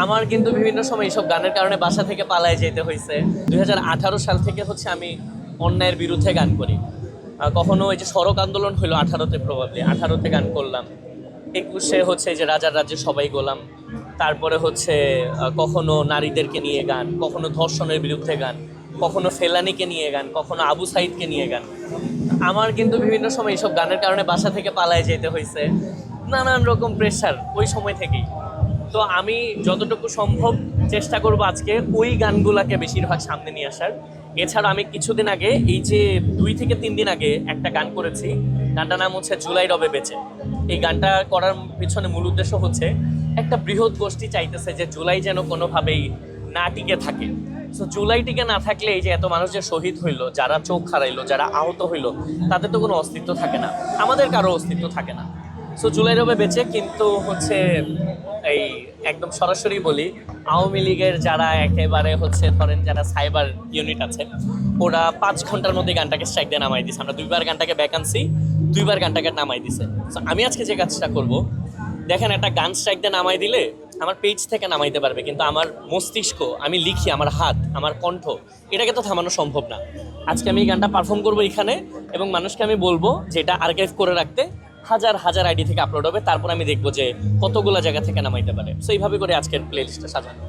আমার কিন্তু বিভিন্ন সময় এইসব গানের কারণে বাসা থেকে পালায় যেতে হয়েছে। 2018 সাল থেকে হচ্ছে আমি অন্যায়ের বিরুদ্ধে গান করি। কখনো এই যে সড়ক আন্দোলন হলো 18-তে, প্রবাবলি 18-তে গান করলাম। 21-এ হচ্ছে এই যে রাজার রাজ্যে সবাই গোলাম। তারপরে হচ্ছে কখনো নারীদেরকে নিয়ে গান, কখনো ধর্ষণের বিরুদ্ধে গান, কখনো ফেলানিকে নিয়ে গান, কখনো আবু সাইদকে নিয়ে গান। আমার কিন্তু বিভিন্ন সময় এইসব গানের কারণে বাসা থেকে পালায় যেতে হয়েছে, নানান রকম প্রেশার ওই সময় থেকেই। তো আমি যতটুকু সম্ভব চেষ্টা করব আজকে ওই গানগুলাকে বেশিরভাগ সামনে নিয়ে আসার। এছাড়া আমি কিছুদিন আগে, এই যে 2 থেকে 3 দিন আগে একটা গান করেছি। গানটার নাম হচ্ছে জুলাই রবে বেঁচে। এই গানটা করার পিছনে মূল উদ্দেশ্য হচ্ছে একটা বৃহৎ গোষ্ঠী চাইতেছে যে জুলাই যেন কোনোভাবেই না টিকে থাকে। সো জুলাই টিকে না থাকলে এই যে এত মানুষ যে শহীদ হইলো, যারা চোখ হারাইলো, যারা আহত হইলো, তাদের তো কোনো অস্তিত্ব থাকে না, আমাদের কারো অস্তিত্ব থাকে না। সো জুলাই রবে বেঁচে কিন্তু হচ্ছে এই একদম সরাসরি বলি, আওয়ামী লীগের যারা একেবারে হচ্ছে ধরেন যারা সাইবার ইউনিট আছে, ওরা 5 ঘন্টার মধ্যে গানটাকে স্ট্রাইক দিয়ে নামাই দিছে। আমরা 2বার গানটাকে ব্যাক আনছি, 2বার গানটাকে নামাই দিছে। সো আমি আজকে যে কাজটা করব, দেখেন একটা গান স্ট্রাইক দিয়ে নামাই দিলে আমার পেজ থেকে নামাইতে পারবে, কিন্তু আমার মস্তিষ্ক, আমি লিখি, আমার হাত, আমার কণ্ঠ, এটাকে তো থামানো সম্ভব না। আজকে আমি এই গানটা পারফর্ম করবো এখানে, এবং মানুষকে আমি বলবো যে এটা আর্কাইভ করে রাখতে। হাজার হাজার আইডি থেকে আপলোড হবে, তারপর আমি দেখবো যে কতগুলো জায়গা থেকে নামাইতে পারে। সো এইভাবে করে আজকের প্লে লিস্টটা সাজানো।